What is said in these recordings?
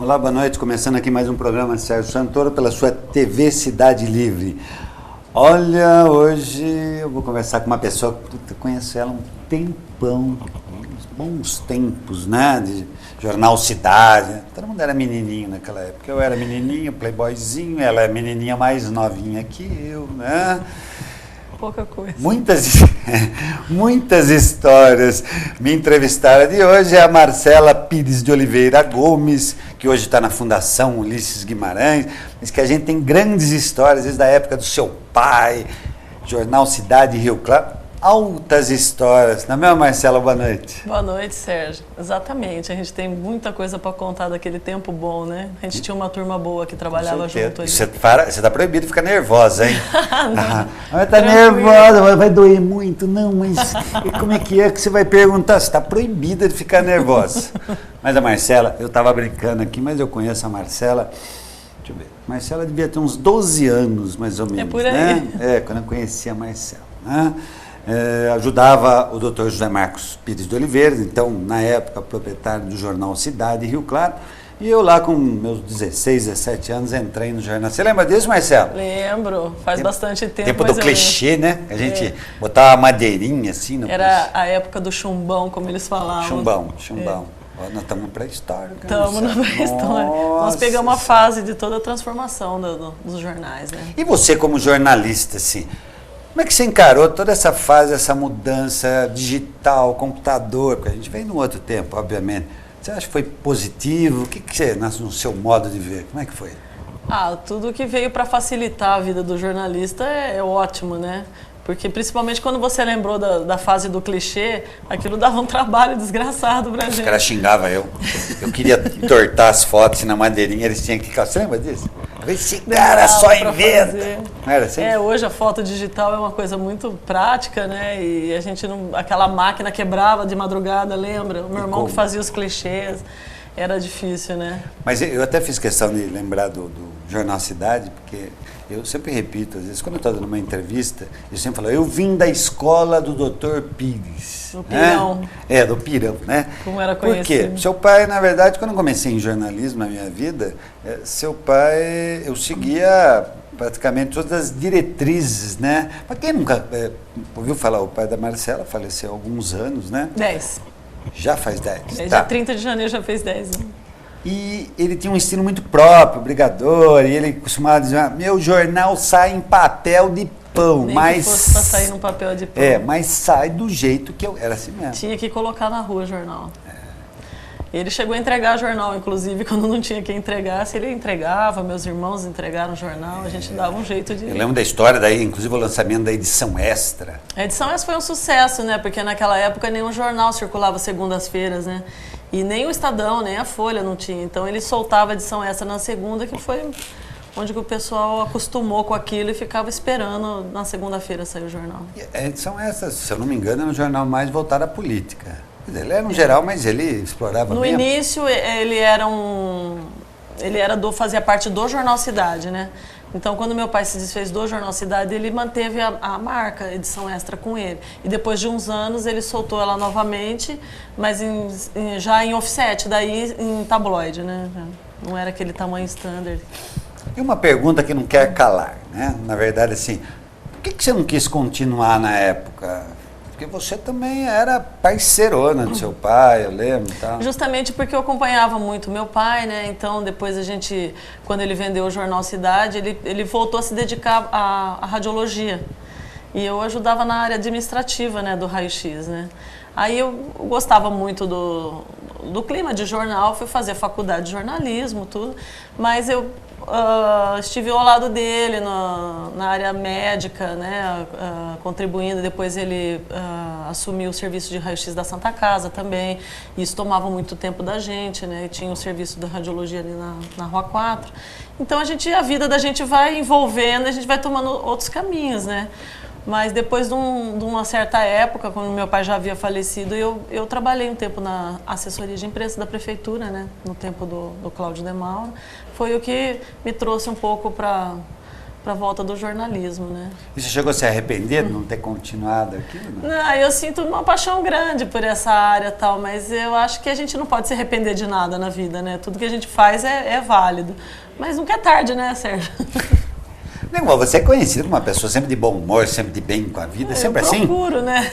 Olá, boa noite. Começando aqui mais um programa de Sérgio Santoro pela sua TV Cidade Livre. Olha, hoje eu vou conversar com uma pessoa que eu conheço ela há um tempão, uns bons tempos, né? De jornal Cidade. Todo mundo era menininho naquela época. Eu era menininho, playboyzinho, ela é menininha mais novinha que eu, né? Pouca coisa. Muitas histórias me entrevistaram. De hoje é a Marcela Pires de Oliveira Gomes, que hoje está na Fundação Ulisses Guimarães, mas que a gente tem grandes histórias, desde a época do seu pai, Jornal Cidade Rio Claro, altas histórias. Não é mesmo, Marcela? Boa noite. Boa noite, Sérgio. Exatamente, a gente tem muita coisa para contar daquele tempo bom, né? A gente tinha uma turma boa que trabalhava junto ali. Você está proibido de ficar nervosa, hein? Não, está nervosa, vai doer muito. Não, mas como é que você vai perguntar? Você está proibida de ficar nervosa. Mas a Marcela, eu estava brincando aqui, mas eu conheço a Marcela. Deixa eu ver. Marcela devia ter uns 12 anos, mais ou menos. É por aí. Né? Quando eu conheci a Marcela. Né? Ajudava o Dr. José Marcos Pires de Oliveira, então, na época, proprietário do jornal Cidade Rio Claro, e eu lá com meus 16, 17 anos entrei no jornal. Você lembra disso, Marcelo? Lembro, faz bastante tempo. Tempo do clichê, né? A gente botava uma madeirinha assim no Era a época do chumbão, como eles falavam. Chumbão. Nós estamos na pré-história. Estamos na pré-história. Nós pegamos a fase de toda a transformação dos jornais, né? E você como jornalista, assim, como é que você encarou toda essa fase, essa mudança digital, computador? Porque a gente vem num outro tempo, obviamente. Você acha que foi positivo? O que você, no seu modo de ver, como é que foi? Tudo que veio para facilitar a vida do jornalista é ótimo, né? Porque principalmente quando você lembrou da fase do clichê, aquilo dava um trabalho desgraçado pra gente. Os caras xingavam eu. Eu queria entortar as fotos na madeirinha, eles tinham que ficar. Você lembra disso? Esse cara só inventa. Não era assim? Hoje a foto digital é uma coisa muito prática, né? E a gente não. Aquela máquina quebrava de madrugada, lembra? O meu irmão que fazia os clichês. Era difícil, né? Mas eu até fiz questão de lembrar do Jornal Cidade, porque eu sempre repito, às vezes, quando eu estou dando uma entrevista, eu sempre falo, eu vim da escola do Dr. Pires. Do Pirão. Né? Do Pirão, né? Como era conhecido. Por quê? Seu pai, na verdade, quando eu comecei em jornalismo na minha vida, seu pai, eu seguia praticamente todas as diretrizes, né? Para quem nunca ouviu falar, o pai da Marcela faleceu há alguns anos, né? 10. Já faz 10. Já 30 de janeiro já fez 10 anos. E ele tinha um estilo muito próprio, brigador, e ele costumava dizer, meu jornal sai em papel de pão, Nem mas... que fosse para sair num papel de pão. Mas sai do jeito que eu... Era assim mesmo. Tinha que colocar na rua o jornal. Ele chegou a entregar jornal, inclusive, quando não tinha quem entregasse, ele entregava, meus irmãos entregaram o jornal, a gente dava um jeito de... Eu lembro da história daí, inclusive o lançamento da edição extra. A edição extra foi um sucesso, né? Porque naquela época nenhum jornal circulava segundas-feiras, né? E nem o Estadão, nem a Folha não tinha. Então ele soltava a edição extra na segunda, que foi onde o pessoal acostumou com aquilo e ficava esperando na segunda-feira sair o jornal. A edição extra, se eu não me engano, era um jornal mais voltado à política. Ele era um geral, mas ele explorava no mesmo. início fazia parte do Jornal Cidade, né? Então quando meu pai se desfez do Jornal Cidade, ele manteve a marca edição extra com ele. E depois de uns anos ele soltou ela novamente, mas já em offset, daí em tabloide, né? Não era aquele tamanho standard. E uma pergunta que não quer calar, né? Na verdade, assim, por que você não quis continuar na época? Porque você também era parceirona do seu pai, eu lembro e tal. Justamente porque eu acompanhava muito meu pai, né? Então, depois quando ele vendeu o Jornal Cidade, ele voltou a se dedicar à radiologia. E eu ajudava na área administrativa, né, do raio-x, né? Aí eu gostava muito do clima de jornal, fui fazer faculdade de jornalismo, tudo, mas eu estive ao lado dele na área médica, né, contribuindo. Depois ele assumiu o serviço de raio-x da Santa Casa também. Isso tomava muito tempo da gente, né? Tinha o serviço da radiologia ali na Rua 4. Então a vida da gente vai envolvendo, a gente vai tomando outros caminhos, né? Mas depois de uma certa época, quando meu pai já havia falecido, eu trabalhei um tempo na assessoria de imprensa da prefeitura, né? No tempo do Cláudio de Mauro. Foi o que me trouxe um pouco para para a volta do jornalismo, né? E você chegou a se arrepender de não ter continuado aquilo? Não, eu sinto uma paixão grande por essa área e tal, mas eu acho que a gente não pode se arrepender de nada na vida, né? Tudo que a gente faz é válido. Mas nunca é tarde, né, Sérgio? Não, você é conhecido como uma pessoa sempre de bom humor, sempre de bem com a vida, sempre assim? Eu procuro, né?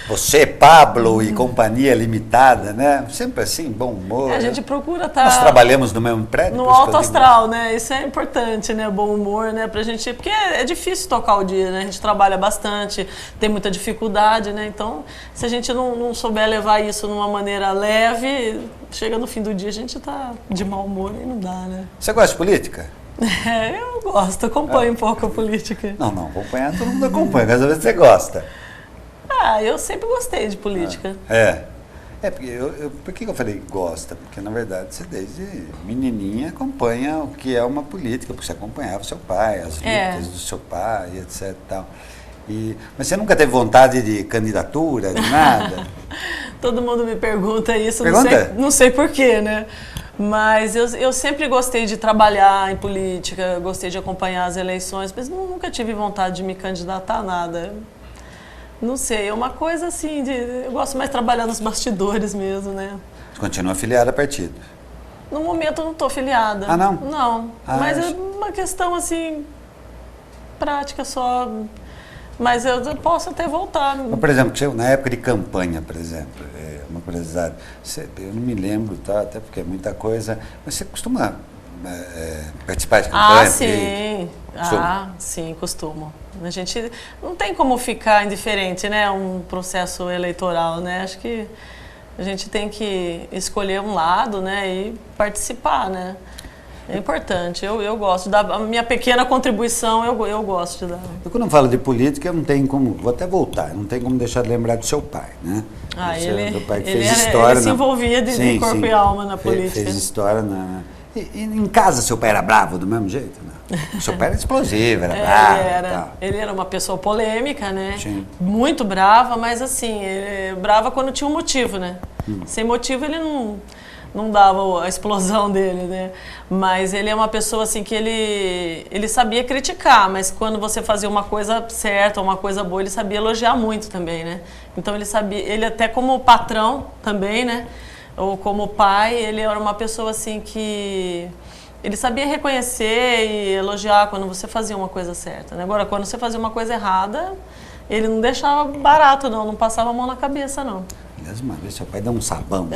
Você, Pablo e Companhia Limitada, né? Sempre assim, bom humor. A gente procura estar... Nós trabalhamos no mesmo prédio. No alto astral, né? Isso é importante, né? Bom humor, né? Pra gente... Porque é difícil tocar o dia, né? A gente trabalha bastante, tem muita dificuldade, né? Então, se a gente não souber levar isso numa maneira leve, chega no fim do dia, a gente tá de mau humor e não dá, né? Você gosta de política? Eu gosto, acompanho um pouco a política. Não, acompanhar todo mundo acompanha, mas às vezes você gosta. Eu sempre gostei de política. Porque por que eu falei gosta? Porque, na verdade, você desde menininha acompanha o que é uma política, porque você acompanhava o seu pai, as lutas do seu pai, etc. E tal. Mas você nunca teve vontade de candidatura, de nada? Todo mundo me pergunta isso, Pergunta? Não sei porquê, né? Mas eu sempre gostei de trabalhar em política, gostei de acompanhar as eleições, mas nunca tive vontade de me candidatar a nada. Não sei, é uma coisa assim, eu gosto mais de trabalhar nos bastidores mesmo, né? Você continua afiliada a partido? No momento eu não estou afiliada. Ah, não? Não, mas é uma questão assim, prática só. Mas eu posso até voltar. Mas, por exemplo, na época de campanha, por exemplo, uma curiosidade, eu não me lembro, tá? Até porque é muita coisa, mas você costuma participar de campanha? Sim. Sim, costumo. A gente não tem como ficar indiferente, né, a um processo eleitoral, né? Acho que a gente tem que escolher um lado, né, e participar, né? É importante, eu gosto, a minha pequena contribuição eu gosto de dar. Quando eu falo de política, eu não tenho como, vou até voltar, não tem como deixar de lembrar do seu pai, né? Ele história se envolvia de corpo e alma na política. Fez história E em casa seu pai era bravo do mesmo jeito? Não? O seu pai era explosivo, era bravo. Ele era uma pessoa polêmica, né? Sim. Muito brava, mas assim, brava quando tinha um motivo, né? Sem motivo ele não dava a explosão dele, né? Mas ele é uma pessoa assim que ele sabia criticar, mas quando você fazia uma coisa certa, uma coisa boa, ele sabia elogiar muito também, né? Então ele até como patrão também, né? Ou como pai, ele era uma pessoa assim que ele sabia reconhecer e elogiar quando você fazia uma coisa certa, né? Agora, quando você fazia uma coisa errada, ele não deixava barato, não passava a mão na cabeça, não. Aliás, uma vez seu pai deu um sabão.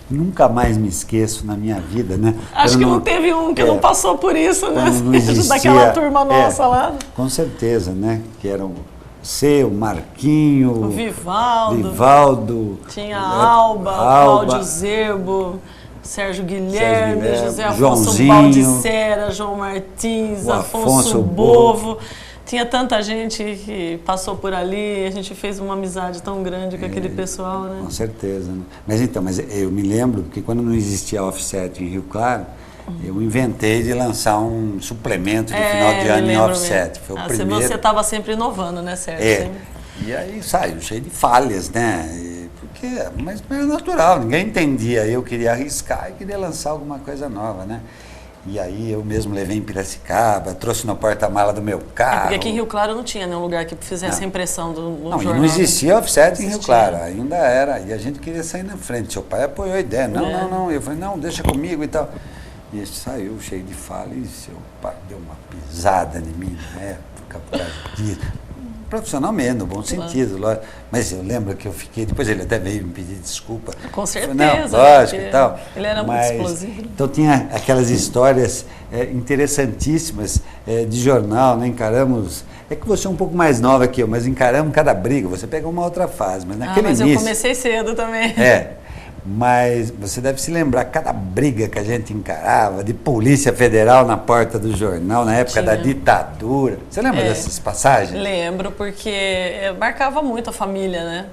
Nunca mais me esqueço na minha vida, né? Acho que não teve um que não passou por isso, né? Não existia, daquela turma nossa lá. Com certeza, né? Que eram o Marquinho, o Vivaldo, tinha a Alba, Cláudio Zerbo, Sérgio Guilherme, José Afonso Baldissera, João Martins, Afonso Bovo. Tinha tanta gente que passou por ali, a gente fez uma amizade tão grande com aquele pessoal, né? Com certeza. Né? Mas eu me lembro que quando não existia offset em Rio Claro, eu inventei de lançar um suplemento de final de ano em offset. Foi o primeiro. Você estava sempre inovando, né, Sérgio? E aí saiu cheio de falhas, né? Mas era natural, ninguém entendia. Eu queria arriscar e queria lançar alguma coisa nova, né? E aí eu mesmo levei em Piracicaba, trouxe no porta-mala do meu carro. Porque aqui em Rio Claro não tinha nenhum lugar que fizesse a impressão do jornal. Não existia offset em Rio Claro, ainda era. E a gente queria sair na frente. Seu pai apoiou a ideia. Não. Eu falei, não, deixa comigo e tal. E ele saiu cheio de fala e seu pai deu uma pisada em mim na época, por causa disso. Profissionalmente, no bom sentido, lógico. Mas eu lembro que eu fiquei, depois ele até veio me pedir desculpa. Com certeza. Falei, não, lógico e tal. Ele era muito explosivo. Então tinha aquelas histórias interessantíssimas de jornal, né? Encaramos. É que você é um pouco mais nova que eu, mas encaramos cada briga. Você pegou uma outra fase, mas naquele mas início. Eu comecei cedo também. Mas você deve se lembrar cada briga que a gente encarava, de Polícia Federal na porta do jornal, na época da ditadura. Você lembra dessas passagens? Lembro, porque marcava muito a família, né?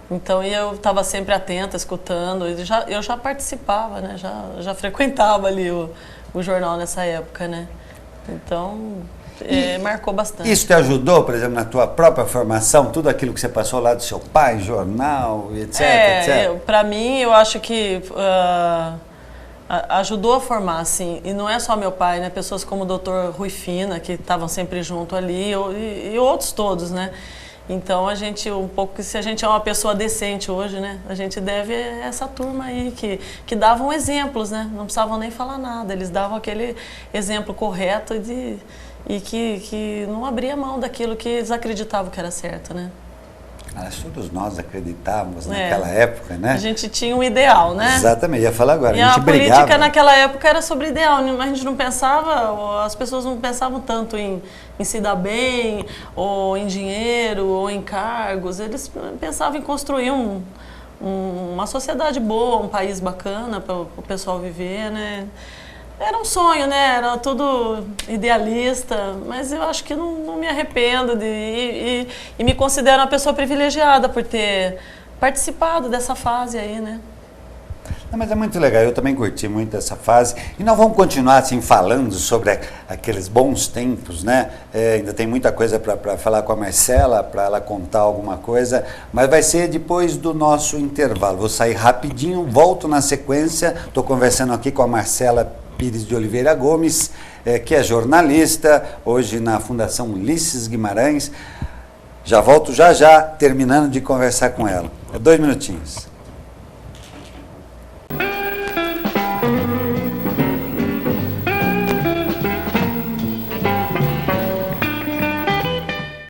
Então eu estava sempre atenta, escutando. Eu já participava, né? Já frequentava ali o jornal nessa época, né? Então marcou bastante. Isso te ajudou, por exemplo, na tua própria formação, tudo aquilo que você passou lá do seu pai, jornal, etc, etc? Para mim, eu acho que ajudou a formar, assim, e não é só meu pai, né? Pessoas como o Dr. Rui Fina, que estavam sempre junto ali, e outros todos, né? Então a gente, se a gente é uma pessoa decente hoje, né? A gente deve a essa turma aí que davam exemplos, né? Não precisavam nem falar nada, eles davam aquele exemplo correto e que não abria mão daquilo que eles acreditavam que era certo, né? Todos nós acreditávamos naquela época, né? A gente tinha um ideal, né? Exatamente, ia falar agora. E a gente política brigava. naquela época era sobre ideal, a gente não pensava, as pessoas não pensavam tanto em se dar bem, ou em dinheiro, ou em cargos, eles pensavam em construir uma sociedade boa, um país bacana para o pessoal viver, né? Era um sonho, né? Era tudo idealista, mas eu acho que não me arrependo e me considero uma pessoa privilegiada por ter participado dessa fase aí, né? Não, mas é muito legal, eu também curti muito essa fase e nós vamos continuar assim falando sobre aqueles bons tempos, né? Ainda tem muita coisa para falar com a Marcela, para ela contar alguma coisa, mas vai ser depois do nosso intervalo. Vou sair rapidinho, volto na sequência, estou conversando aqui com a Marcela Pires de Oliveira Gomes, que é jornalista, hoje na Fundação Ulisses Guimarães. Já volto já, terminando de conversar com ela. 2 minutinhos.